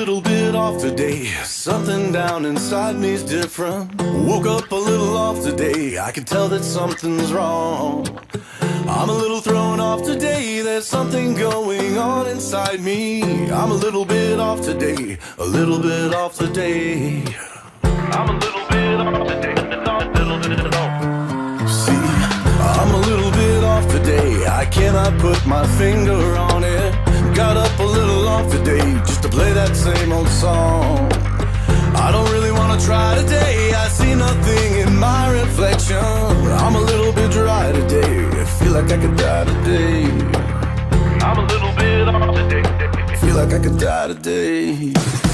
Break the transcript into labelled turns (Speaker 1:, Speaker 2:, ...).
Speaker 1: little bit off today. Something down inside me's different. Woke up a little off today. I can tell that something's wrong. I'm a little thrown off today. There's something going on inside me. I'm a little bit off today. A little bit off today. I'm a little bit off today. See, I'm a little bit off today. I cannot put my finger on it. Got up a little off today just to play that same old song. I don't really want to try today. I see nothing in my reflection. I'm a little bit dry today. I feel like I could die today. I'm a little bit off today. Feel like I could die today.